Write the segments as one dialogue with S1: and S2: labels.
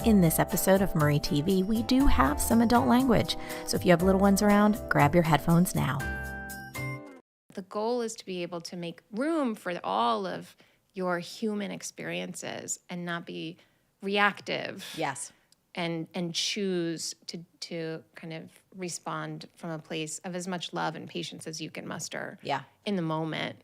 S1: In this episode of Marie TV, we do have some adult language. So if you have little ones around, grab your headphones now.
S2: The goal is to be able to make room for all of your human experiences and not be reactive.
S1: Yes.
S2: And choose to kind of respond from a place of as much love and patience as you can muster in the moment.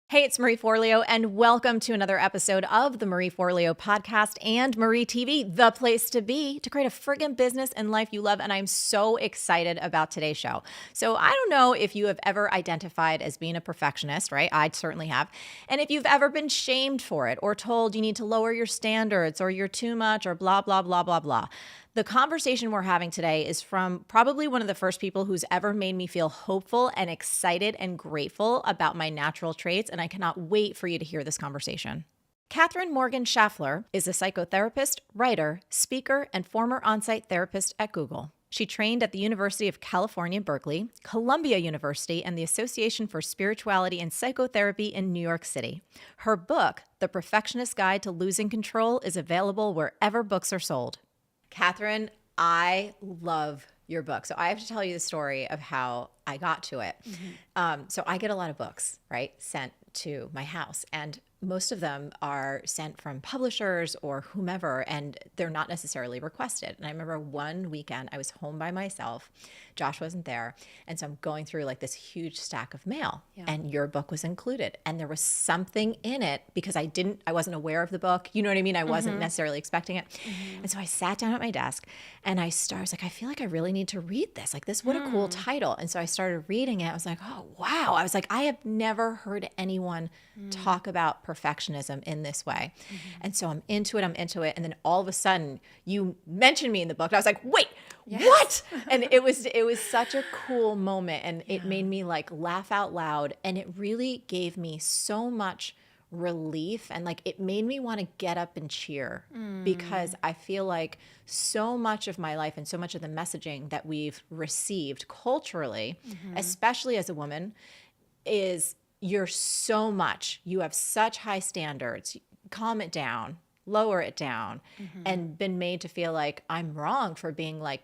S3: Hey, it's Marie Forleo, and welcome to another episode of the Marie Forleo podcast and Marie TV, the place to be to create a friggin' business and life you love. And I'm so excited about today's show. So I don't know if you have ever identified as being a perfectionist, right? I certainly have. And if you've ever been shamed for it or told you need to lower your standards or you're too much or blah, blah, blah, blah, blah. The conversation we're having today is from probably one of the first people who's ever made me feel hopeful and excited and grateful about my natural traits, and I cannot wait for you to hear this conversation. Catherine Morgan Schaffler is a psychotherapist, writer, speaker, and former on-site therapist at Google. She trained at the University of California, Berkeley, Columbia University, and the Association for Spirituality and Psychotherapy in New York City. Her book, The Perfectionist Guide to Losing Control, is available wherever books are sold. Catherine, I love your book. So I have to tell you the story of how I got to it. So I get a lot of books, right, sent to my house. And most of them are sent from publishers or whomever, and they're not necessarily requested. And I remember one weekend I was home by myself. Josh wasn't there. And so I'm going through like this huge stack of mail, and your book was included. And there was something in it because I wasn't aware of the book. You know what I mean? I wasn't necessarily expecting it. And so I sat down at my desk and I was like, I feel like I really need to read this. Like what a cool title. And so I started reading it. I was like, oh, wow. I was like, I have never heard anyone talk about perfectionism in this way. And so I'm into it. And then all of a sudden you mentioned me in the book. And I was like, wait, what? And it was such a cool moment. And it made me like laugh out loud. And it really gave me so much relief. And like, it made me want to get up and cheer because I feel like so much of my life and so much of the messaging that we've received culturally, especially as a woman, is you have such high standards, calm it down, lower it down, and been made to feel like I'm wrong for being like,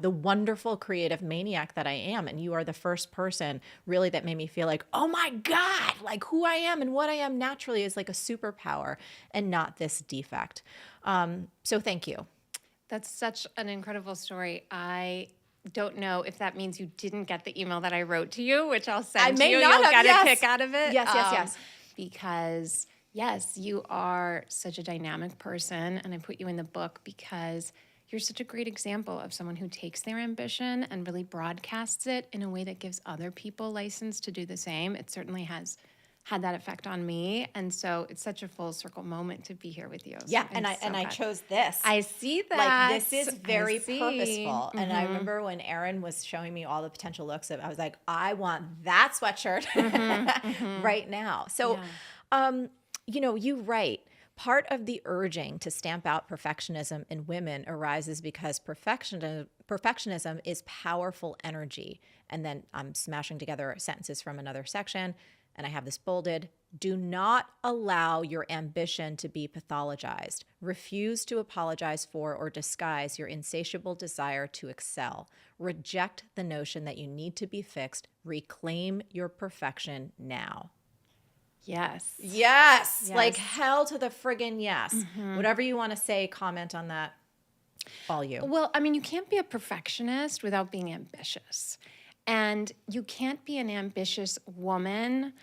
S3: the wonderful creative maniac that I am. And you are the first person really that made me feel like, oh my God, like who I am and what I am naturally is like a superpower and not this defect. So thank you.
S2: That's such an incredible story. I don't know if that means you didn't get the email that I wrote to you, which I'll send to you. You'll get a kick out of it.
S3: Yes.
S2: Because yes, you are such a dynamic person, and I put you in the book because you're such a great example of someone who takes their ambition and really broadcasts it in a way that gives other people license to do the same. It certainly has had that effect on me, and so it's such a full circle moment to be here with you.
S3: Yeah, and I chose this.
S2: I see that.
S3: Like this is very purposeful. And I remember when Erin was showing me all the potential looks of, I was like, I want that sweatshirt right now. So, you write. Part of the urging to stamp out perfectionism in women arises because perfectionism is powerful energy. And then I'm smashing together sentences from another section, and I have this bolded. Do not allow your ambition to be pathologized. Refuse to apologize for or disguise your insatiable desire to excel. Reject the notion that you need to be fixed. Reclaim your perfection now. Yes. Like hell to the friggin' yes. Whatever you want to say, comment on that. All you.
S2: Well, I mean, you can't be a perfectionist without being ambitious. And you can't be an ambitious woman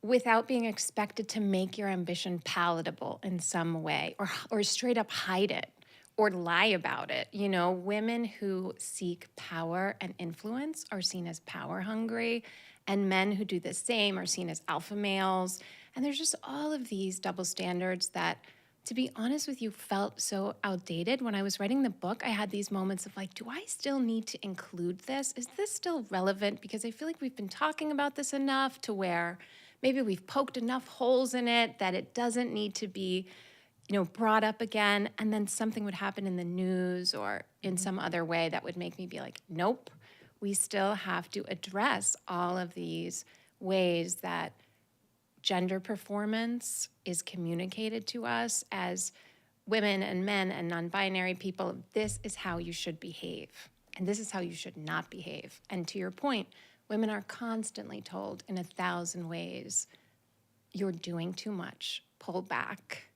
S2: without being expected to make your ambition palatable in some way or straight up hide it or lie about it. Women who seek power and influence are seen as power hungry, and men who do the same are seen as alpha males. And there's just all of these double standards that, to be honest with you, felt so outdated. When I was writing the book, I had these moments of like, do I still need to include this? Is this still relevant? Because I feel like we've been talking about this enough to where maybe we've poked enough holes in it that it doesn't need to be, brought up again. And then something would happen in the news or in some other way that would make me be like, nope. We still have to address all of these ways that gender performance is communicated to us as women and men and non-binary people. This is how you should behave, and this is how you should not behave. And to your point, women are constantly told in 1,000 ways, you're doing too much, pull back,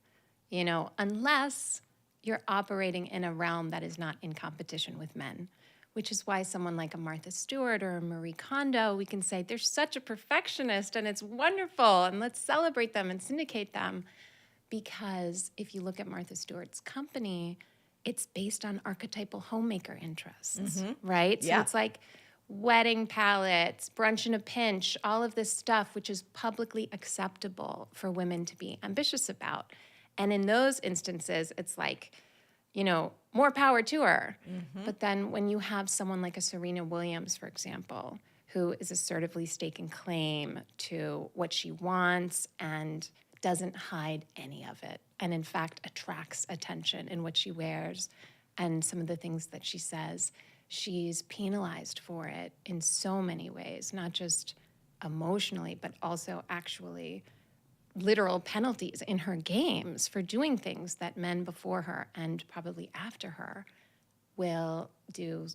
S2: unless you're operating in a realm that is not in competition with men, which is why someone like a Martha Stewart or a Marie Kondo, we can say they're such a perfectionist and it's wonderful and let's celebrate them and syndicate them. Because if you look at Martha Stewart's company, it's based on archetypal homemaker interests, right?
S3: Yeah.
S2: So it's like wedding palettes, brunch in a pinch, all of this stuff, which is publicly acceptable for women to be ambitious about. And in those instances, it's like, more power to her. But then when you have someone like a Serena Williams, for example, who is assertively staking claim to what she wants and doesn't hide any of it, and in fact attracts attention in what she wears and some of the things that she says, she's penalized for it in so many ways, not just emotionally, but also actually literal penalties in her games for doing things that men before her and probably after her will do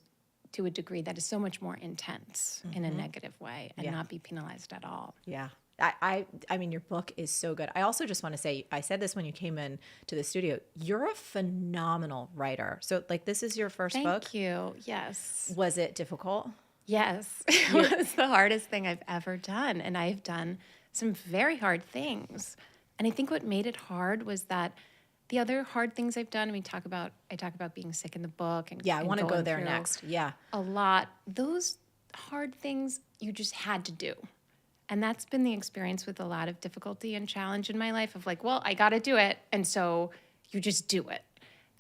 S2: to a degree that is so much more intense in a negative way and not be penalized at all.
S3: Yeah. I mean, your book is so good. I also just want to say, I said this when you came in to the studio, you're a phenomenal writer. So like, this is your first book.
S2: Thank you. Yes.
S3: Was it difficult?
S2: Yes. It was the hardest thing I've ever done. And I've done some very hard things. And I think what made it hard was that the other hard things I've done, I talk about being sick in the book. And
S3: Yeah, I want to go
S2: going
S3: there
S2: through
S3: next. Yeah.
S2: a lot. Those hard things you just had to do. And that's been the experience with a lot of difficulty and challenge in my life of like, well, I got to do it. And so you just do it.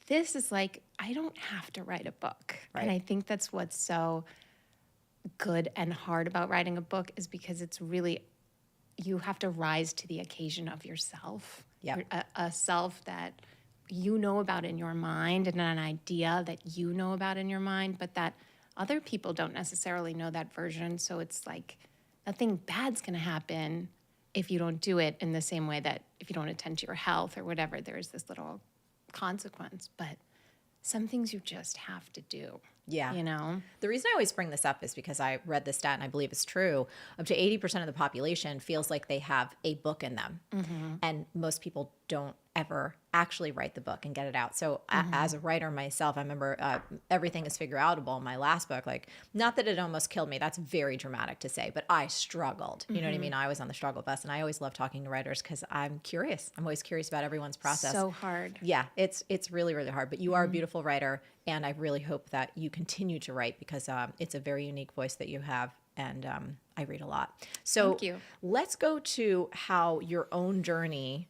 S2: This is like, I don't have to write a book.
S3: Right.
S2: And I think that's what's so good and hard about writing a book is because it's really, you have to rise to the occasion of yourself.
S3: Yep.
S2: A self that you know about in your mind and an idea that you know about in your mind, but that other people don't necessarily know that version. So it's like nothing bad's going to happen if you don't do it in the same way that if you don't attend to your health or whatever, there's this little consequence. But some things you just have to do.
S3: Yeah.
S2: You know?
S3: The reason I always bring this up is because I read this stat and I believe it's true. Up to 80% of the population feels like they have a book in them. And most people don't ever actually write the book and get it out. So as a writer myself, I remember Everything is Figure Outable, my last book, like, not that it almost killed me. That's very dramatic to say, but I struggled. You know what I mean? I was on the struggle bus, and I always love talking to writers because I'm curious. I'm always curious about everyone's process.
S2: So hard.
S3: Yeah, it's really, really hard, but you are a beautiful writer, and I really hope that you continue to write because it's a very unique voice that you have, and I read a lot. So
S2: Thank you.
S3: Let's go to how your own journey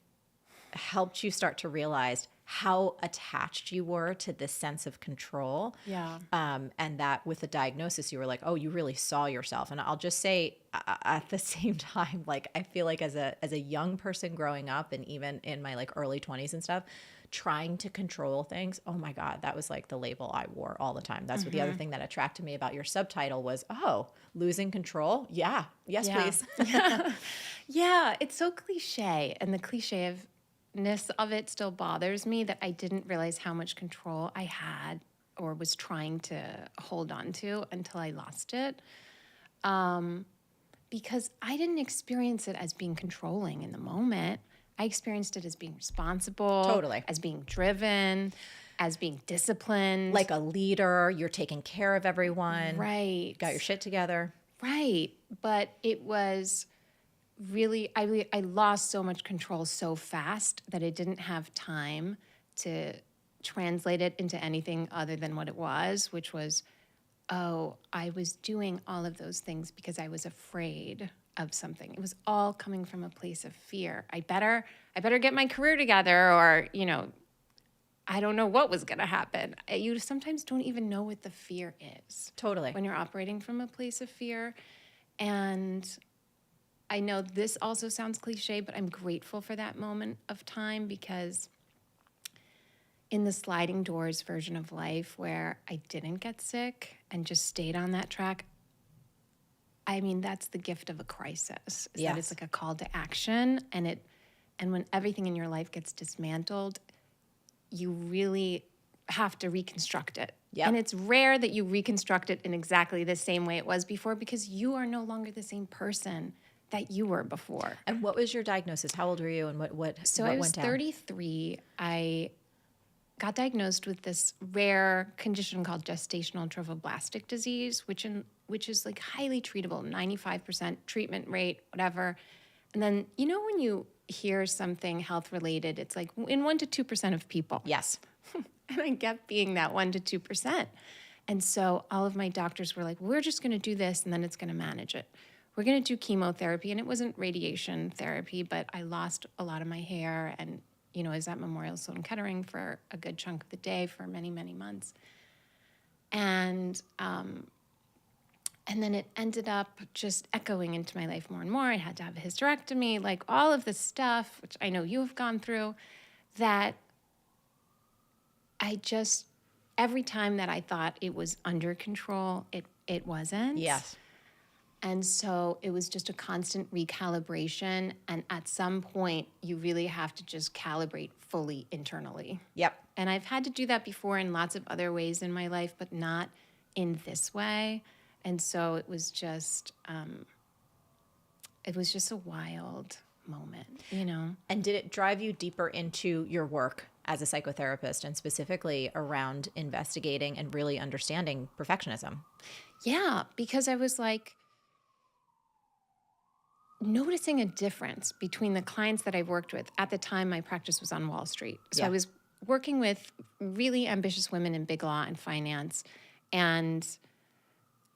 S3: helped you start to realize how attached you were to this sense of control.
S2: Yeah.
S3: And that with the diagnosis, you were like, oh, you really saw yourself. And I'll just say at the same time, like, I feel like as a young person growing up and even in my like early 20s and stuff, trying to control things, oh my God, that was like the label I wore all the time. That's what the other thing that attracted me about your subtitle was, oh, losing control? Yeah. Yes, please.
S2: Yeah, it's so cliche. And the cliche-ness of it still bothers me that I didn't realize how much control I had or was trying to hold on to until I lost it. Because I didn't experience it as being controlling in the moment. I experienced it as being responsible.
S3: Totally.
S2: As being driven, as being disciplined.
S3: Like a leader, you're taking care of everyone.
S2: Right.
S3: Got your shit together.
S2: Right. But it was really, I lost so much control so fast that I didn't have time to translate it into anything other than what it was, which was, oh, I was doing all of those things because I was afraid of something. It was all coming from a place of fear. I better get my career together, or, I don't know what was going to happen. You sometimes don't even know what the fear is.
S3: Totally.
S2: When you're operating from a place of fear. And I know this also sounds cliche, but I'm grateful for that moment of time because in the sliding doors version of life where I didn't get sick and just stayed on that track, I mean, that's the gift of a crisis, is
S3: Yes.
S2: that it's like a call to action. And when everything in your life gets dismantled, you really have to reconstruct it.
S3: Yep.
S2: And it's rare that you reconstruct it in exactly the same way it was before, because you are no longer the same person that you were before.
S3: And what was your diagnosis? How old were you, and what
S2: So
S3: what
S2: I was
S3: went down?
S2: 33. I got diagnosed with this rare condition called gestational trophoblastic disease, which is like highly treatable, 95% treatment rate, whatever. And then, when you hear something health related, it's like in 1% to 2% of people.
S3: Yes.
S2: And I kept being that 1% to 2%. And so all of my doctors were like, we're just going to do this and then it's going to manage it. We're going to do chemotherapy. And it wasn't radiation therapy, but I lost a lot of my hair. And, I was at Memorial Sloan Kettering for a good chunk of the day for many, many months. And then it ended up just echoing into my life more and more. I had to have a hysterectomy, like all of this stuff, which I know you have gone through, that every time that I thought it was under control, it wasn't.
S3: Yes.
S2: And so it was just a constant recalibration. And at some point, you really have to just calibrate fully internally.
S3: Yep.
S2: And I've had to do that before in lots of other ways in my life, but not in this way. And so it was just a wild moment,
S3: And did it drive you deeper into your work as a psychotherapist, and specifically around investigating and really understanding perfectionism?
S2: Yeah, because I was like noticing a difference between the clients that I worked with. At the time, my practice was on Wall Street. So
S3: Yeah.
S2: I was working with really ambitious women in big law and finance, and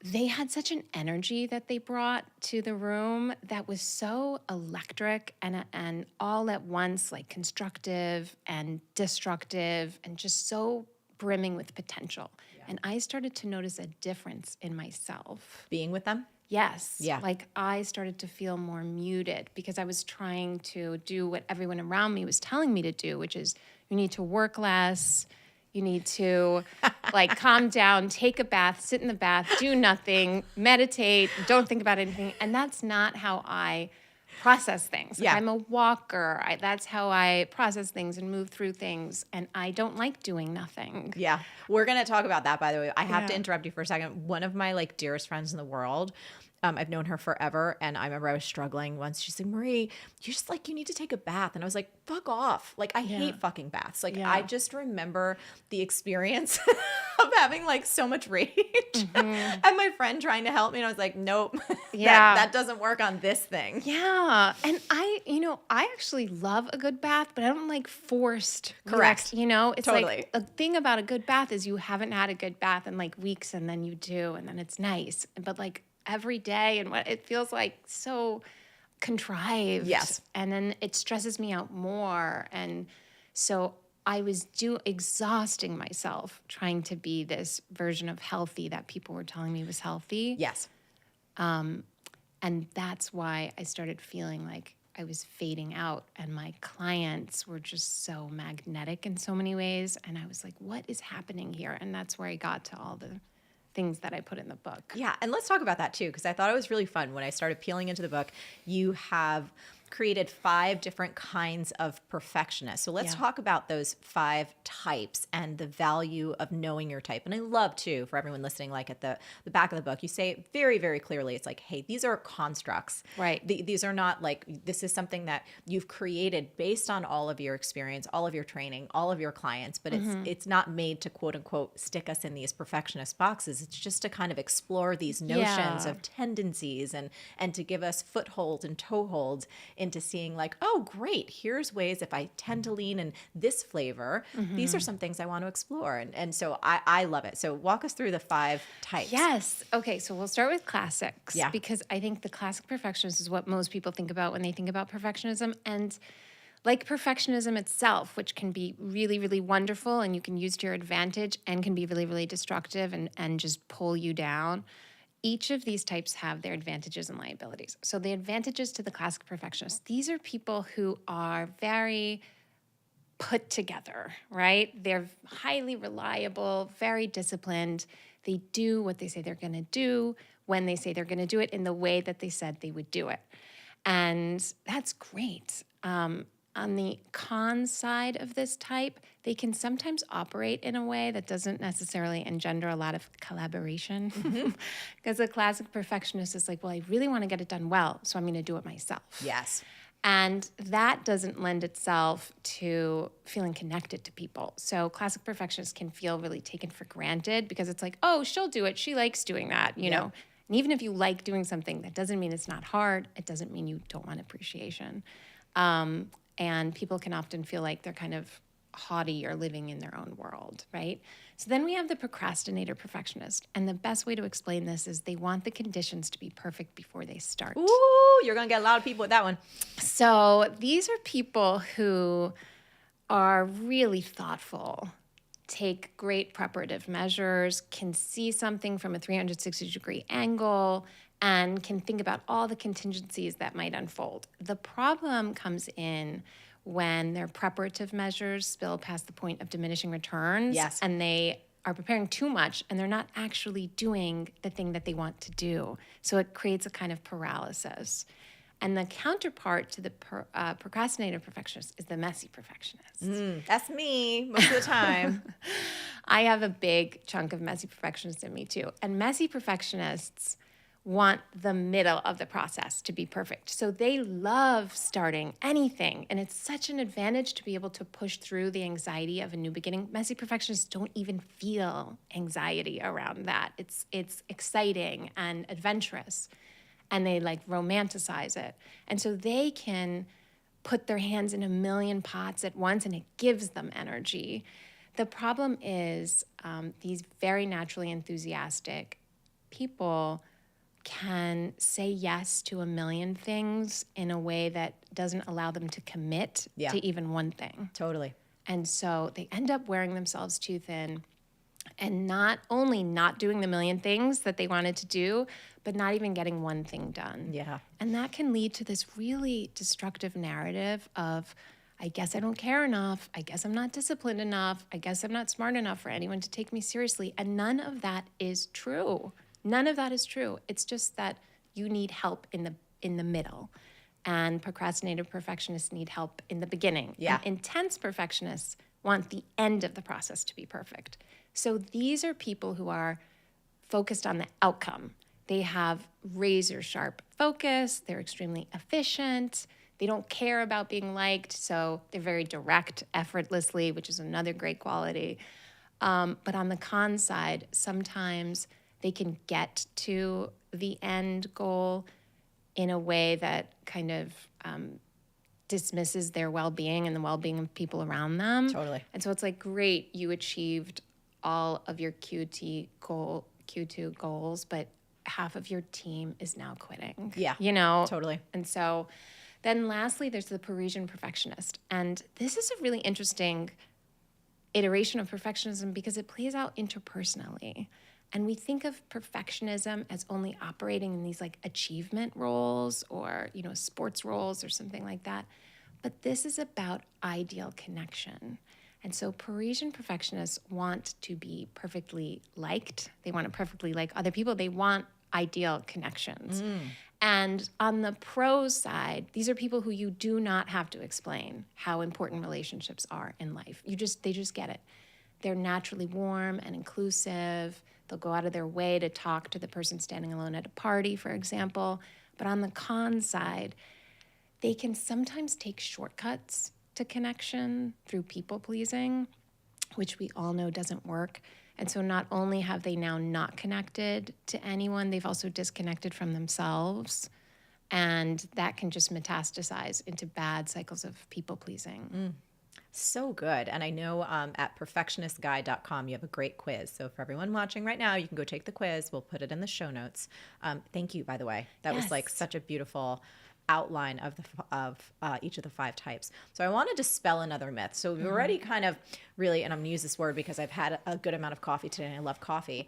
S2: they had such an energy that they brought to the room that was so electric and all at once, like constructive and destructive and just so brimming with potential. Yeah. And I started to notice a difference in myself.
S3: Being with them?
S2: Yes.
S3: Yeah.
S2: Like I started to feel more muted because I was trying to do what everyone around me was telling me to do, which is you need to work less. You need to like calm down, take a bath, sit in the bath, do nothing, meditate, don't think about anything. And that's not how I process things. Like,
S3: Yeah.
S2: I'm a walker. That's how I process things and move through things. And I don't like doing nothing.
S3: Yeah. We're going to talk about that, by the way. I have to
S2: Yeah.
S3: interrupt you for a second. One of my dearest friends in the world, I've known her forever. And I remember I was struggling once. She's like, Marie, you need to take a bath. And I was like, fuck off. I hate fucking baths.
S2: Yeah.
S3: I just remember the experience of having so much rage and my friend trying to help me. And I was like, nope,
S2: Yeah.
S3: that doesn't work on this thing.
S2: Yeah. And I actually love a good bath, but I don't like forced.
S3: Correct.
S2: It's
S3: Totally.
S2: like the thing about a good bath is you haven't had a good bath in weeks and then you do, and then it's nice. But every day and what it feels like so contrived.
S3: Yes.
S2: And then it stresses me out more. And so I was exhausting myself trying to be this version of healthy that people were telling me was healthy.
S3: Yes.
S2: And that's why I started feeling like I was fading out, and my clients were just so magnetic in so many ways. And I was like, what is happening here? And that's where I got to all the things that I put in the book.
S3: Yeah. And let's talk about that too, because I thought it was really fun. When I started peeling into the book, you have created 5 different kinds of perfectionists. So let's talk about those 5 types and the value of knowing your type. And I love too, for everyone listening, at the back of the book, you say it very, very clearly. It's hey, these are constructs.
S2: Right.
S3: These are not this is something that you've created based on all of your experience, all of your training, all of your clients, but it's not made to quote unquote stick us in these perfectionist boxes. It's just to kind of explore these notions of tendencies and to give us footholds and toeholds into seeing oh, great, here's ways if I tend to lean in this flavor, these are some things I want to explore. And so I love it. So walk us through the 5 types.
S2: Yes. Okay, so we'll start with classics.
S3: Yeah.
S2: Because I think the classic perfectionist is what most people think about when they think about perfectionism. And like perfectionism itself, which can be really, really wonderful and you can use to your advantage and can be really, really destructive and just pull you down. Each of these types have their advantages and liabilities. So the advantages to the classic perfectionist, these are people who are very put together, right? They're highly reliable, very disciplined. They do what they say they're going to do. when they say they're going to do it in the way that they said they would do it. And that's great. On the con side of this type, they can sometimes operate in a way that doesn't necessarily engender a lot of collaboration. Because a classic perfectionist is like, well, I really want to get it done well, so I'm going to do it myself.
S3: Yes.
S2: And that doesn't lend itself to feeling connected to people. So classic perfectionists can feel really taken for granted because it's like, oh, she'll do it. She likes doing that, you know. And even if you like doing something, that doesn't mean it's not hard. It doesn't mean you don't want appreciation. And people can often feel like they're kind of haughty or living in their own world, right? So then we have the procrastinator perfectionist. And the best way to explain this is they want the conditions to be perfect before they start.
S3: Ooh, you're going to get a lot of people with that one.
S2: So these are people who are really thoughtful, take great preparative measures, can see something from a 360-degree angle, and can think about all the contingencies that might unfold. The problem comes in when their preparative measures spill past the point of diminishing returns.
S3: Yes.
S2: And they are preparing too much and they're not actually doing the thing that they want to do. So it creates a kind of paralysis. And the counterpart to the procrastinator perfectionist is the messy perfectionist.
S3: That's me most of the time.
S2: I have a big chunk of messy perfectionists in me too. And messy perfectionists want the middle of the process to be perfect. So they love starting anything. And it's such an advantage to be able to push through the anxiety of a new beginning. Messy perfectionists don't even feel anxiety around that. It's exciting and adventurous. And they like romanticize it. And so they can put their hands in a million pots at once and it gives them energy. The problem is these very naturally enthusiastic people can say yes to a million things in a way that doesn't allow them to commit to even one thing.
S3: Totally.
S2: And so they end up wearing themselves too thin and not only not doing the million things that they wanted to do, but not even getting one thing done.
S3: Yeah.
S2: And that can lead to this really destructive narrative of, I guess I don't care enough. I guess I'm not disciplined enough. I guess I'm not smart enough for anyone to take me seriously. And none of that is true. None of that is true. It's just that you need help in the middle. And procrastinator perfectionists need help in the beginning.
S3: Yeah.
S2: And intense perfectionists want the end of the process to be perfect. So these are people who are focused on the outcome. They have razor sharp focus. They're extremely efficient. They don't care about being liked. So they're very direct, effortlessly, which is another great quality. But on the con side, sometimes they can get to the end goal in a way that kind of dismisses their well-being and the well-being of people around them.
S3: Totally.
S2: And so it's like, great, you achieved all of your Q2 goals, but half of your team is now quitting.
S3: Yeah.
S2: You know?
S3: Totally.
S2: And so then lastly, there's the Parisian perfectionist. And this is a really interesting iteration of perfectionism because it plays out interpersonally. And we think of perfectionism as only operating in these like achievement roles or, you know, sports roles or something like that. But this is about ideal connection. And so Parisian perfectionists want to be perfectly liked. They want to perfectly like other people. They want ideal connections. And on the pros side, these are people who you do not have to explain how important relationships are in life. They just get it. They're naturally warm and inclusive. They'll go out of their way to talk to the person standing alone at a party, for example. But on the con side, they can sometimes take shortcuts to connection through people pleasing, which we all know doesn't work. And so not only have they now not connected to anyone, they've also disconnected from themselves. And that can just metastasize into bad cycles of people pleasing.
S3: So good. And I know at perfectionistguide.com, you have a great quiz. So for everyone watching right now, you can go take the quiz. We'll put it in the show notes. Thank you, by the way. That was like such a beautiful outline of each of the 5 types. So I want to dispel another myth. So we've already kind of really, and I'm going to use this word because I've had a good amount of coffee today and I love coffee.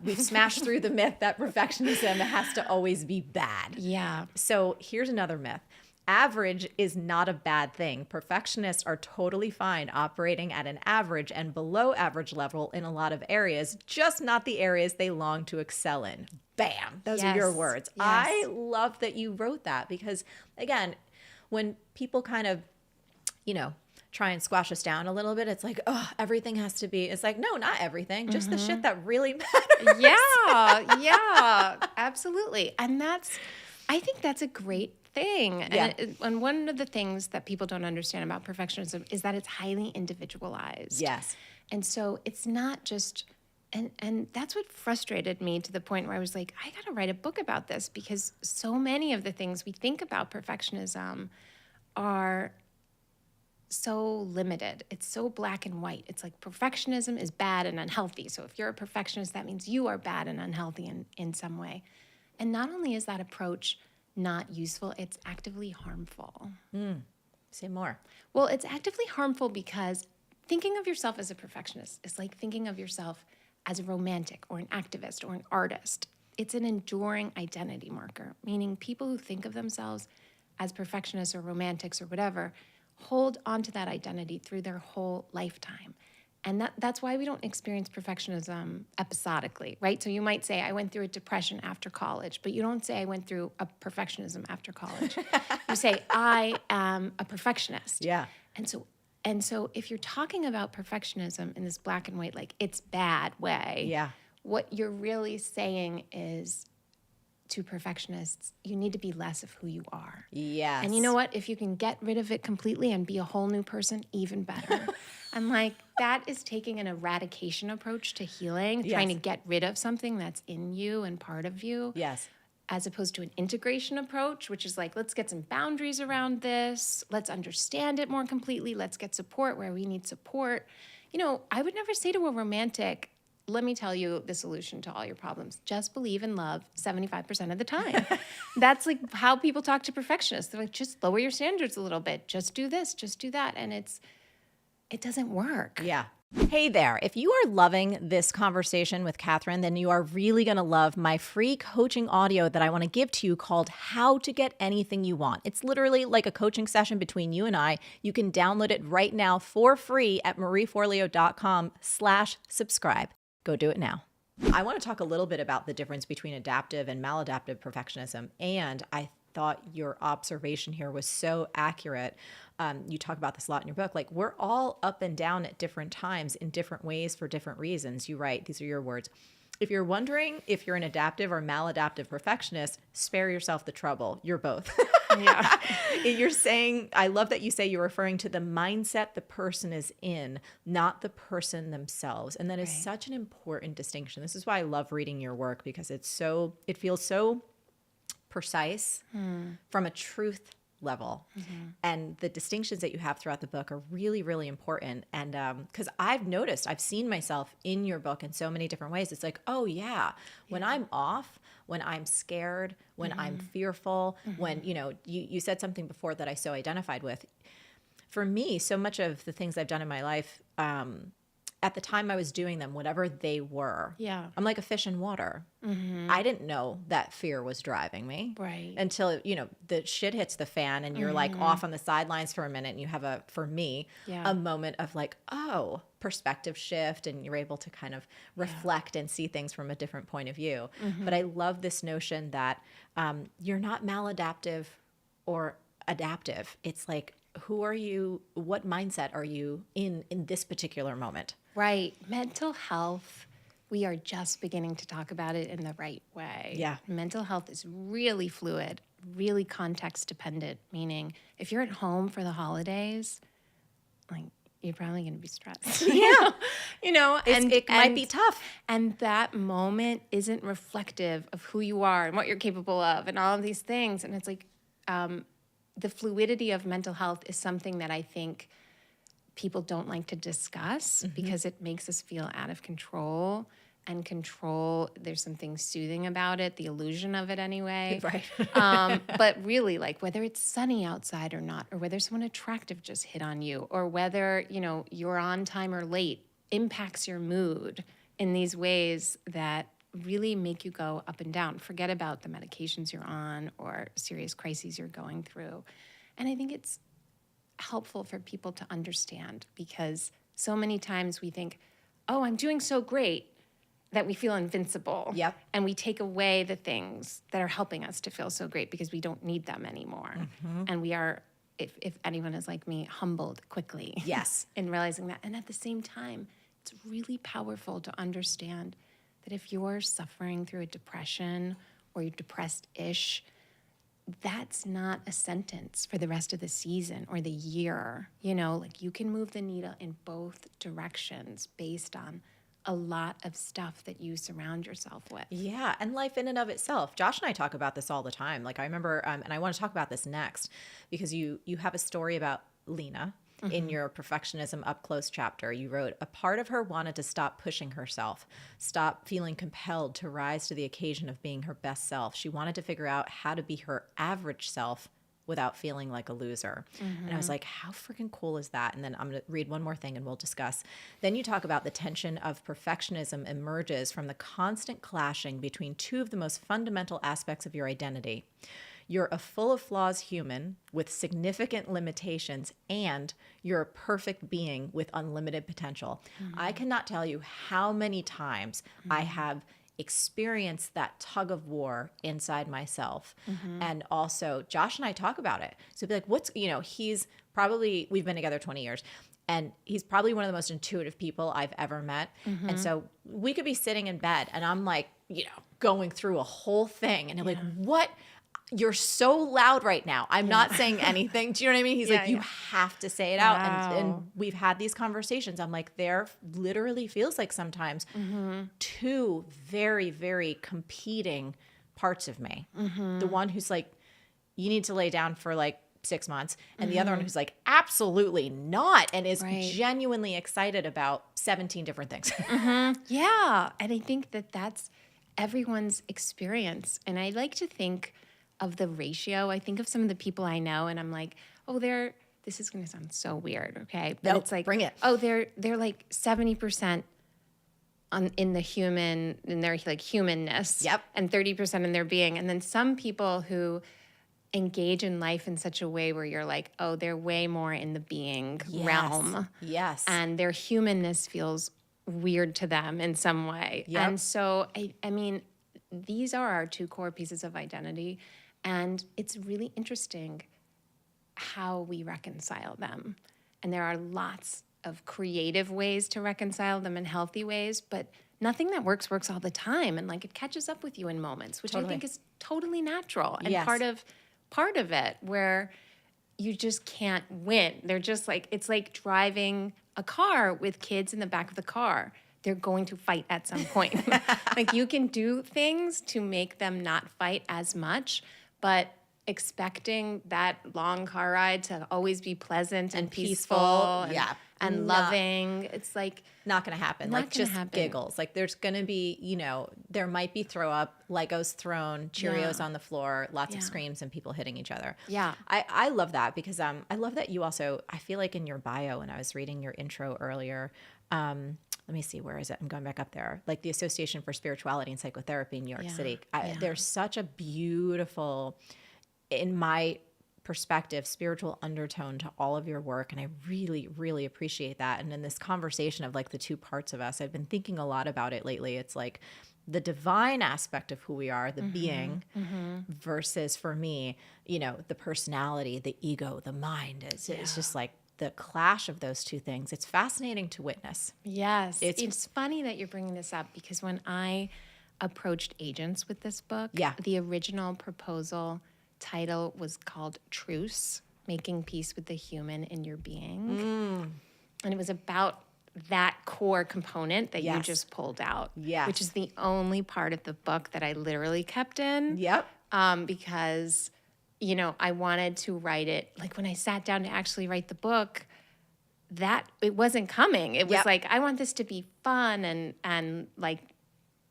S3: We've smashed through the myth that perfectionism has to always be bad.
S2: Yeah.
S3: So here's another myth. Average is not a bad thing. Perfectionists are totally fine operating at an average and below average level in a lot of areas, just not the areas they long to excel in. Bam. Those are your
S2: Yes.
S3: words.
S2: Yes.
S3: I love that you wrote that because, again, when people kind of, try and squash us down a little bit, it's like, oh, everything has to be. It's like, no, not everything. Just the shit that really matters.
S2: Yeah, absolutely. And I think that's a great thing.
S3: Yeah.
S2: And one of the things that people don't understand about perfectionism is that it's highly individualized.
S3: Yes.
S2: And so it's not just, and that's what frustrated me to the point where I was like, I got to write a book about this because so many of the things we think about perfectionism are so limited. It's so black and white. It's like perfectionism is bad and unhealthy. So if you're a perfectionist, that means you are bad and unhealthy in some way. And not only is that approach not useful, it's actively harmful.
S3: Say more.
S2: Well, it's actively harmful because thinking of yourself as a perfectionist is like thinking of yourself as a romantic or an activist or an artist. It's an enduring identity marker, meaning people who think of themselves as perfectionists or romantics or whatever hold onto that identity through their whole lifetime. And that's why we don't experience perfectionism episodically, right? So you might say, I went through a depression after college, but you don't say I went through a perfectionism after college. You say, I am a perfectionist.
S3: Yeah.
S2: And so if you're talking about perfectionism in this black and white, like it's bad way,
S3: Yeah.
S2: what you're really saying is to perfectionists, you need to be less of who you are.
S3: Yes.
S2: And you know what? If you can get rid of it completely and be a whole new person, even better. I'm like, that is taking an eradication approach to healing, trying to get rid of something that's in you and part of you.
S3: Yes.
S2: As opposed to an integration approach, which is like, let's get some boundaries around this. Let's understand it more completely. Let's get support where we need support. I would never say to a romantic, let me tell you the solution to all your problems. Just believe in love 75% of the time. That's like how people talk to perfectionists. They're like, just lower your standards a little bit. Just do this, just do that. And it doesn't work.
S3: Yeah. Hey there. If you are loving this conversation with Catherine, then you are really going to love my free coaching audio that I want to give to you called How to Get Anything You Want. It's literally like a coaching session between you and I. You can download it right now for free at marieforleo.com/subscribe. Go do it now. I want to talk a little bit about the difference between adaptive and maladaptive perfectionism. And I thought your observation here was so accurate. You talk about this a lot in your book. Like, we're all up and down at different times in different ways for different reasons. You write, these are your words. If you're wondering if you're an adaptive or maladaptive perfectionist, spare yourself the trouble. You're both.
S2: Yeah.
S3: You're saying, I love that you say you're referring to the mindset the person is in, not the person themselves. And that is such an important distinction. This is why I love reading your work, because it feels so precise from a truth level. And the distinctions that you have throughout the book are really, really important. And because I've seen myself in your book in so many different ways. It's like, oh yeah, when I'm off, when I'm scared, when I'm fearful, when, you said something before that I so identified with. For me, so much of the things I've done in my life, at the time I was doing them, whatever they were, I'm like a fish in water. I didn't know that fear was driving me.
S2: Right.
S3: Until, the shit hits the fan and you're like off on the sidelines for a minute and you have a moment of like, oh, perspective shift, and you're able to kind of reflect and see things from a different point of view. But I love this notion that you're not maladaptive or adaptive. It's like, who are you? What mindset are you in this particular moment?
S2: Right. Mental health, we are just beginning to talk about it in the right way.
S3: Yeah.
S2: Mental health is really fluid, really context dependent, meaning if you're at home for the holidays, like, you're probably going to be stressed.
S3: Yeah.
S2: And
S3: it might be tough.
S2: And that moment isn't reflective of who you are and what you're capable of and all of these things. And it's like, the fluidity of mental health is something that I think people don't like to discuss because it makes us feel out of control. And control, there's something soothing about it, the illusion of it anyway.
S3: Right.
S2: But really, like, whether it's sunny outside or not, or whether someone attractive just hit on you, or whether, you're on time or late, impacts your mood in these ways that really make you go up and down. Forget about the medications you're on or serious crises you're going through. And I think it's helpful for people to understand, because so many times we think, oh, I'm doing so great, that we feel invincible.
S3: Yep.
S2: And we take away the things that are helping us to feel so great because we don't need them anymore. And we are, if anyone is like me, humbled quickly.
S3: Yes.
S2: In realizing that. And at the same time, it's really powerful to understand that if you're suffering through a depression or you're depressed-ish, that's not a sentence for the rest of the season or the year. You know, like you can move the needle in both directions based on a lot of stuff that you surround yourself with.
S3: Yeah, and life in and of itself. Josh and I talk about this all the time. Like I remember, and I want to talk about this next, because you have a story about Lena in your Perfectionism Up Close chapter. You wrote, a part of her wanted to stop pushing herself, stop feeling compelled to rise to the occasion of being her best self. She wanted to figure out how to be her average self without feeling like a loser. And I was like, how freaking cool is that? And then I'm going to read one more thing and we'll discuss. Then you talk about the tension of perfectionism emerges from the constant clashing between two of the most fundamental aspects of your identity. You're a full of flaws human with significant limitations, and you're a perfect being with unlimited potential. I cannot tell you how many times I have experienced that tug of war inside myself. And also Josh and I talk about it. So be like, he's probably, we've been together 20 years. And he's probably one of the most intuitive people I've ever met. And so we could be sitting in bed and I'm like, going through a whole thing. And I'm like, what? You're so loud right now. I'm not saying anything. Do you know what I mean? He's like, you have to say it out. And we've had these conversations. I'm like, there literally feels like sometimes two very, very competing parts of me. The one who's like, you need to lay down for like 6 months. And the other one who's like, absolutely not. And is genuinely excited about 17 different things.
S2: Yeah. And I think that that's everyone's experience. And I like to think of the ratio. I think of some of the people I know and I'm like, oh, this is going to sound so weird. Okay. But it's like,
S3: bring it.
S2: Oh, they're like 70% in their like humanness.
S3: Yep.
S2: And 30% in their being. And then some people who engage in life in such a way where you're like, oh, they're way more in the being realm.
S3: Yes.
S2: And their humanness feels weird to them in some way.
S3: Yep.
S2: And so, I mean, these are our two core pieces of identity. And it's really interesting how we reconcile them. And there are lots of creative ways to reconcile them in healthy ways, but nothing that works all the time. And like it catches up with you in moments, which I think is totally natural and part of it, where you just can't win. They're just like, it's like driving a car with kids in the back of the car. They're going to fight at some point. Like you can do things to make them not fight as much, but expecting that long car ride to always be pleasant and peaceful and loving, it's like
S3: not going to happen. Like just giggles. Like there's going to be, there might be throw up, Legos thrown, Cheerios on the floor, lots of screams and people hitting each other.
S2: Yeah.
S3: I love that because I love that you also, I feel like in your bio, and I was reading your intro earlier, let me see, where is it? I'm going back up there. Like the Association for Spirituality and Psychotherapy in New York City. There's such a beautiful, in my perspective, spiritual undertone to all of your work. And I really, really appreciate that. And in this conversation of like the two parts of us, I've been thinking a lot about it lately. It's like the divine aspect of who we are, the being, versus for me, the personality, the ego, the mind. It's just like, the clash of those two things. It's fascinating to witness.
S2: Yes. It's funny that you're bringing this up because when I approached agents with this book, the original proposal title was called Truce, Making Peace with the Human in Your Being. And it was about that core component that you just pulled out, which is the only part of the book that I literally kept in. Because I wanted to write it, like when I sat down to actually write the book, that it wasn't coming. It was like, I want this to be fun and like,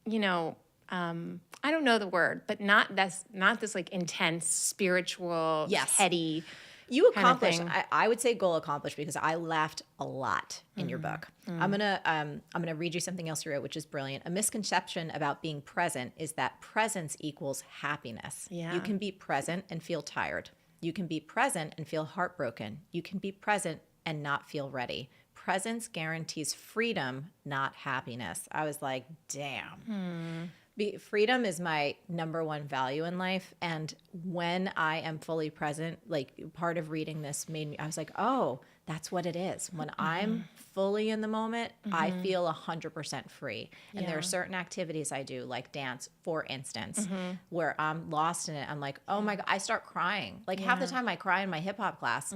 S2: I don't know the word, but not this like intense, spiritual, heady.
S3: You accomplished, I would say goal accomplished, because I laughed a lot in your book. I'm gonna read you something else you wrote, which is brilliant. A misconception about being present is that presence equals happiness. You can be present and feel tired. You can be present and feel heartbroken. You can be present and not feel ready. Presence guarantees freedom, not happiness. I was like, damn. Freedom is my number one value in life. And when I am fully present, like part of reading this made me, I was like, oh, that's what it is. When I'm fully in the moment, I feel 100% free. And there are certain activities I do, like dance, for instance, where I'm lost in it. I'm like, oh my God, I start crying. Like half the time I cry in my hip hop class.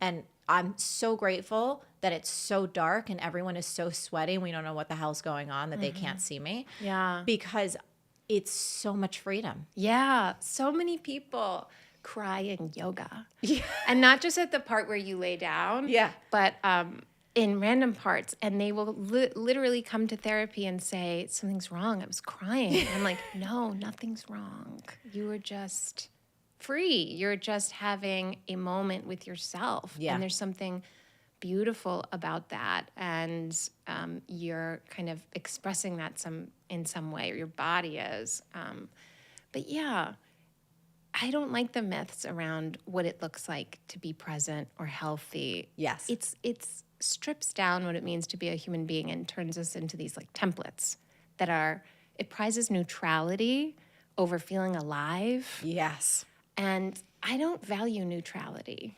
S3: And I'm so grateful that it's so dark and everyone is so sweaty and we don't know what the hell's going on, that they can't see me.
S2: Yeah.
S3: Because it's so much freedom.
S2: Yeah. So many people cry in yoga. And not just at the part where you lay down.
S3: Yeah.
S2: But in random parts. And they will literally come to therapy and say, something's wrong. I was crying. And I'm like, no, nothing's wrong. You were just free. You're just having a moment with yourself.
S3: Yeah.
S2: And there's something beautiful about that. And you're kind of expressing that in some way, or your body is. But yeah, I don't like the myths around what it looks like to be present or healthy.
S3: Yes.
S2: It's strips down what it means to be a human being and turns us into these like templates it prizes neutrality over feeling alive.
S3: Yes.
S2: And I don't value neutrality.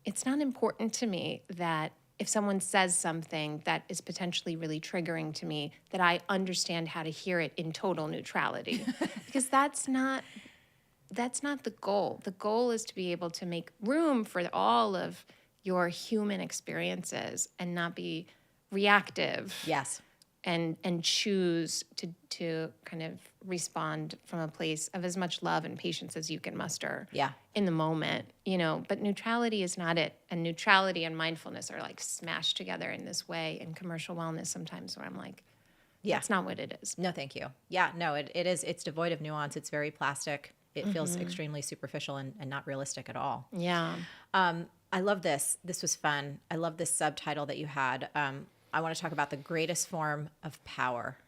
S2: It's not important to me that if someone says something that is potentially really triggering to me, that I understand how to hear it in total neutrality. Because that's not the goal. The goal is to be able to make room for all of your human experiences and not be reactive.
S3: Yes.
S2: And choose to kind of respond from a place of as much love and patience as you can muster in the moment, but neutrality is not it. And neutrality and mindfulness are like smashed together in this way in commercial wellness sometimes, where I'm like, that's not what it is.
S3: No, thank you. Yeah, no, it is. It's devoid of nuance. It's very plastic. It feels extremely superficial and not realistic at all.
S2: Yeah.
S3: I love this. This was fun. I love this subtitle that you had. I want to talk about the greatest form of power,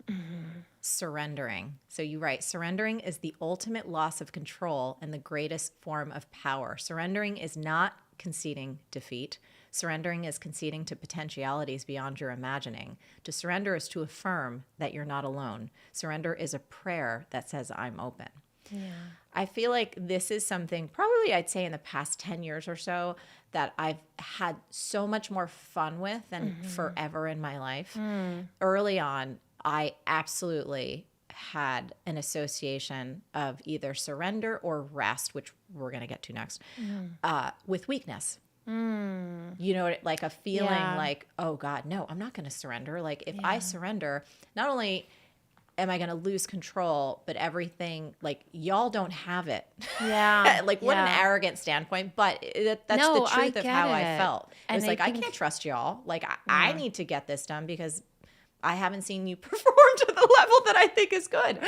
S3: surrendering. So you write, surrendering is the ultimate loss of control and the greatest form of power. Surrendering is not conceding defeat. Surrendering is conceding to potentialities beyond your imagining. To surrender is to affirm that you're not alone. Surrender is a prayer that says, I'm open. Yeah. I feel like this is something probably I'd say in the past 10 years or so that I've had so much more fun with than forever in my life. Early on, I absolutely had an association of either surrender or rest, which we're going to get to next, with weakness. You know, like a feeling like, oh God, no, I'm not going to surrender. Like if I surrender, not only am I going to lose control, but everything, like, y'all don't have it.
S2: Yeah.
S3: Like, what an arrogant standpoint. But that's the truth of how I felt. It was like, I can't trust y'all. Like, I need to get this done because I haven't seen you perform to the level that I think is good.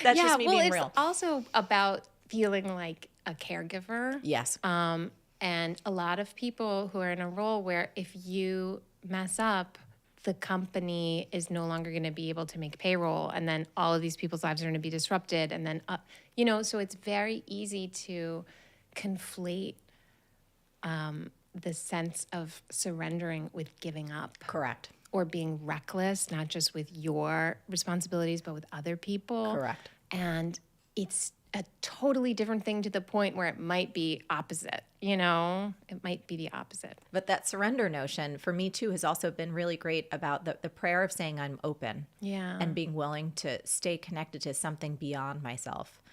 S3: That's just me being real.
S2: It's also about feeling like a caregiver.
S3: Yes.
S2: And a lot of people who are in a role where if you mess up, the company is no longer going to be able to make payroll, and then all of these people's lives are going to be disrupted, and then so it's very easy to conflate the sense of surrendering with giving up.
S3: Correct.
S2: Or being reckless, not just with your responsibilities, but with other people.
S3: Correct.
S2: And it's a totally different thing, to the point where it might be opposite, it might be the opposite.
S3: But that surrender notion for me too has also been really great about the prayer of saying I'm open and being willing to stay connected to something beyond myself.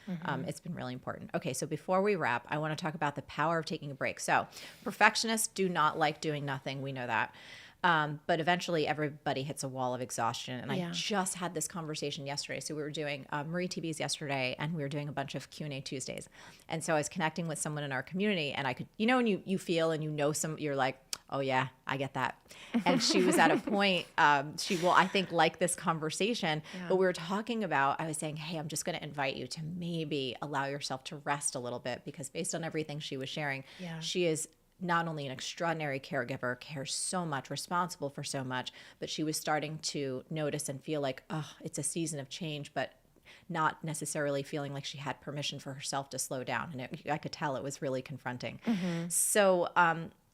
S3: It's been really important. Okay, so before we wrap, I want to talk about the power of taking a break. So perfectionists do not like doing nothing. We know that. But eventually everybody hits a wall of exhaustion. And I just had this conversation yesterday. So we were doing Marie TV's yesterday, and we were doing a bunch of Q&A Tuesdays. And so I was connecting with someone in our community, and I could, and you feel, and you're like, oh yeah, I get that. And she was at a point, she will, I think, like this conversation, but we were talking about, I was saying, hey, I'm just going to invite you to maybe allow yourself to rest a little bit, because based on everything she was sharing, she is not only an extraordinary caregiver, cares so much, responsible for so much, but she was starting to notice and feel like, oh, it's a season of change, but not necessarily feeling like she had permission for herself to slow down. And I could tell it was really confronting. So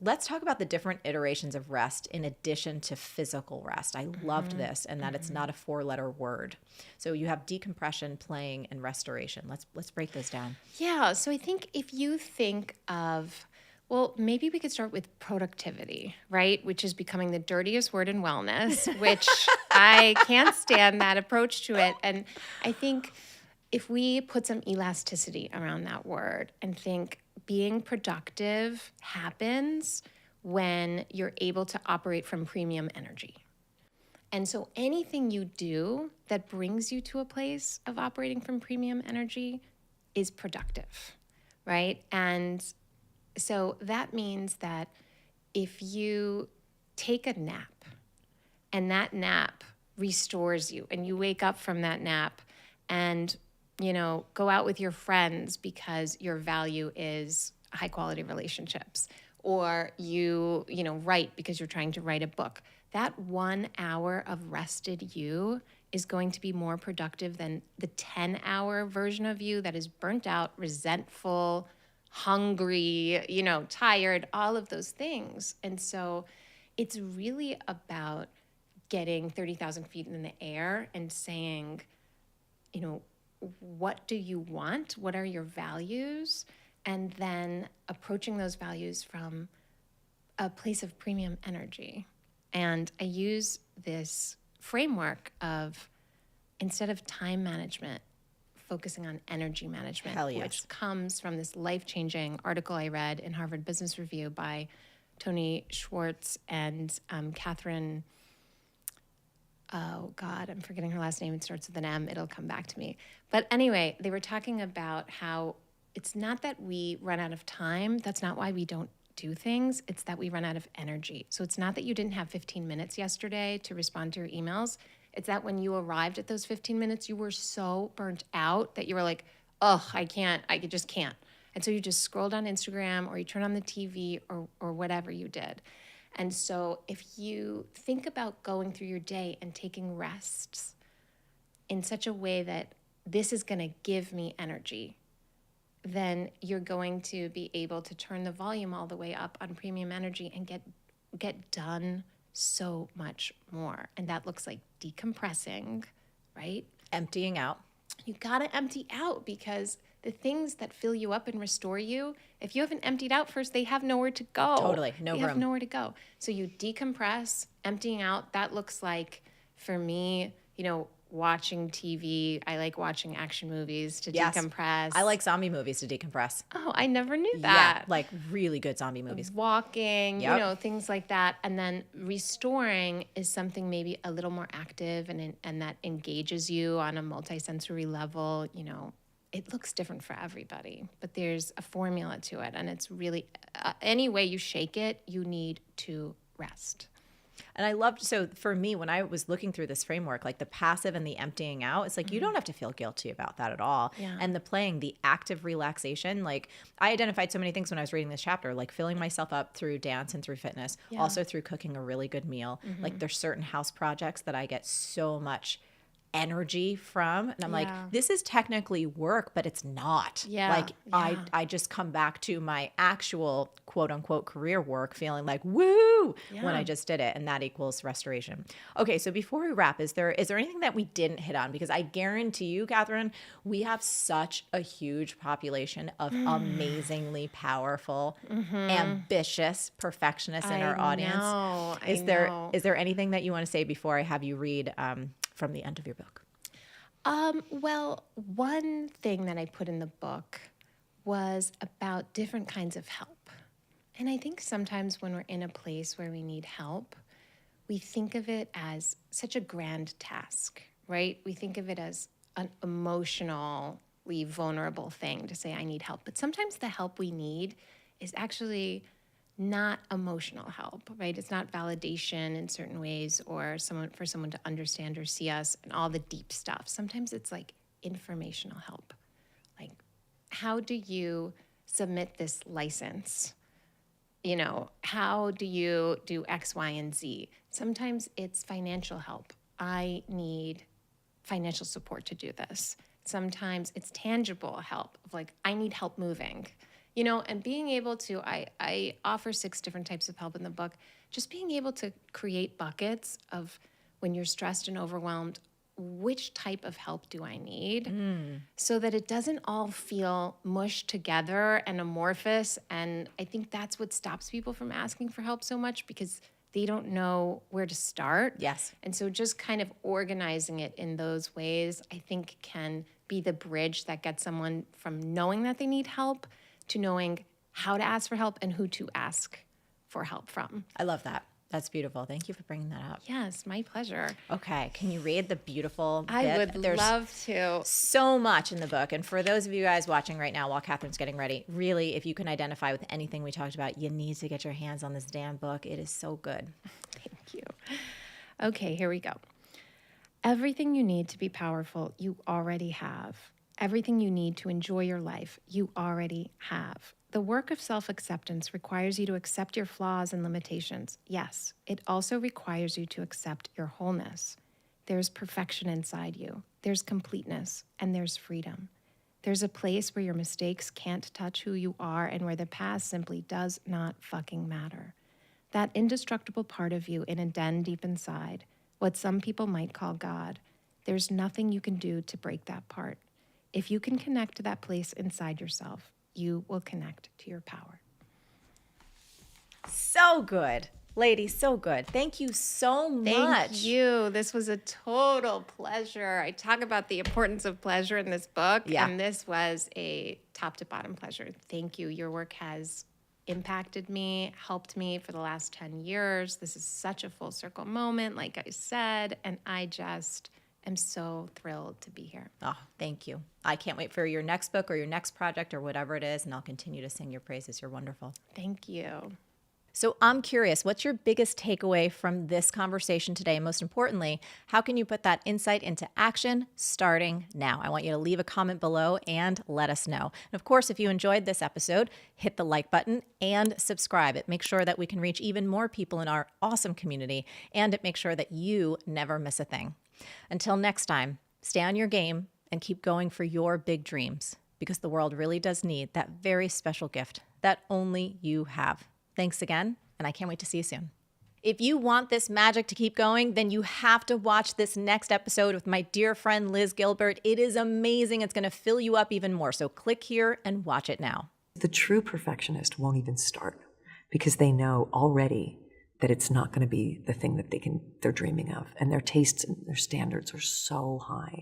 S3: let's talk about the different iterations of rest in addition to physical rest. I loved this, and that it's not a 4-letter word. So you have decompression, playing, and restoration. Let's break those down.
S2: Yeah. So I think if you think of, well, maybe we could start with productivity, right? Which is becoming the dirtiest word in wellness, which I can't stand that approach to it. And I think if we put some elasticity around that word and think being productive happens when you're able to operate from premium energy. And so anything you do that brings you to a place of operating from premium energy is productive, right? And so that means that if you take a nap and that nap restores you and you wake up from that nap and, go out with your friends because your value is high quality relationships, or you write because you're trying to write a book, that 1 hour of rested you is going to be more productive than the 10-hour version of you that is burnt out, resentful, hungry, tired, all of those things. And so it's really about getting 30,000 feet in the air and saying, what do you want? What are your values? And then approaching those values from a place of premium energy. And I use this framework of, instead of time management, focusing on energy management,
S3: Hell yes.
S2: which comes from this life-changing article I read in Harvard Business Review by Tony Schwartz and Catherine, oh God, I'm forgetting her last name. It starts with an M. It'll come back to me. But anyway, they were talking about how it's not that we run out of time. That's not why we don't do things. It's that we run out of energy. So it's not that you didn't have 15 minutes yesterday to respond to your emails. It's that when you arrived at those 15 minutes, you were so burnt out that you were like, oh, I just can't. And so you just scrolled on Instagram or you turn on the TV or whatever you did. And so if you think about going through your day and taking rests in such a way that this is going to give me energy, then you're going to be able to turn the volume all the way up on premium energy and get done so much more. And that looks like decompressing, right?
S3: Emptying out.
S2: You got to empty out, because the things that fill you up and restore you, if you haven't emptied out first, they have nowhere to go.
S3: Totally. No
S2: room.
S3: room.
S2: Have nowhere to go. So you decompress, emptying out. That looks like, for me, watching TV. I like watching action movies to decompress.
S3: I like zombie movies to decompress.
S2: Oh, I never knew that.
S3: Yeah, like really good zombie movies.
S2: Walking, things like that. And then restoring is something maybe a little more active and that engages you on a multisensory level. It looks different for everybody, but there's a formula to it. And it's really, any way you shake it, you need to rest.
S3: And I loved, so for me, when I was looking through this framework, like the passive and the emptying out, it's like you don't have to feel guilty about that at all.
S2: Yeah.
S3: And the playing, the active relaxation, like I identified so many things when I was reading this chapter, like filling myself up through dance and through fitness, also through cooking a really good meal. Like there's certain house projects that I get so much energy from, and I'm like, this is technically work, but it's not. I just come back to my actual quote unquote career work feeling like woo when I just did it, and that equals restoration. Okay, so before we wrap, is there anything that we didn't hit on? Because I guarantee you, Catherine, we have such a huge population of amazingly powerful, ambitious perfectionists in our audience. Is there anything that you want to say before I have you read from the end of your book?
S2: Well, one thing that I put in the book was about different kinds of help. And I think sometimes when we're in a place where we need help, we think of it as such a grand task, right? We think of it as an emotionally vulnerable thing to say, I need help. But sometimes the help we need is actually not emotional help, right? It's not validation in certain ways or for someone to understand or see us and all the deep stuff. Sometimes it's like informational help. Like, how do you submit this license? How do you do X, Y, and Z? Sometimes it's financial help. I need financial support to do this. Sometimes it's tangible help of like, I need help moving, and being able to, I offer 6 different types of help in the book, just being able to create buckets of when you're stressed and overwhelmed, which type of help do I need so that it doesn't all feel mushed together and amorphous. And I think that's what stops people from asking for help so much, because they don't know where to start.
S3: Yes.
S2: And so just kind of organizing it in those ways, I think can be the bridge that gets someone from knowing that they need help to knowing how to ask for help and who to ask for help from.
S3: I love that. That's beautiful. Thank you for bringing that up.
S2: Yes, my pleasure.
S3: Okay. Can you read the beautiful bit?
S2: I would
S3: There's
S2: love to.
S3: so much in the book. And for those of you guys watching right now while Catherine's getting ready, really, if you can identify with anything we talked about, you need to get your hands on this damn book. It is so good.
S2: Thank you. Okay, here we go. Everything you need to be powerful, you already have. Everything you need to enjoy your life, you already have. The work of self-acceptance requires you to accept your flaws and limitations. Yes, it also requires you to accept your wholeness. There's perfection inside you. There's completeness, and there's freedom. There's a place where your mistakes can't touch who you are and where the past simply does not fucking matter. That indestructible part of you in a den deep inside, what some people might call God, there's nothing you can do to break that part. If you can connect to that place inside yourself, you will connect to your power.
S3: So good. Lady, so good. Thank you so much.
S2: Thank you. This was a total pleasure. I talk about the importance of pleasure in this book, and this was a top to bottom pleasure. Thank you. Your work has impacted me, helped me for the last 10 years. This is such a full circle moment, like I said, and I just am so thrilled to be here.
S3: Oh, thank you. I can't wait for your next book or your next project or whatever it is, and I'll continue to sing your praises. You're wonderful.
S2: Thank you.
S3: So I'm curious, what's your biggest takeaway from this conversation today? And most importantly, how can you put that insight into action starting now? I want you to leave a comment below and let us know. And of course, if you enjoyed this episode, hit the like button and subscribe. It makes sure that we can reach even more people in our awesome community, and it makes sure that you never miss a thing. Until next time, stay on your game and keep going for your big dreams, because the world really does need that very special gift that only you have. Thanks again, and I can't wait to see you soon. If you want this magic to keep going, then you have to watch this next episode with my dear friend Liz Gilbert. It is amazing. It's going to fill you up even more. So click here and watch it now.
S4: The true perfectionist won't even start because they know already that it's not going to be the thing that they're dreaming of. And their tastes and their standards are so high.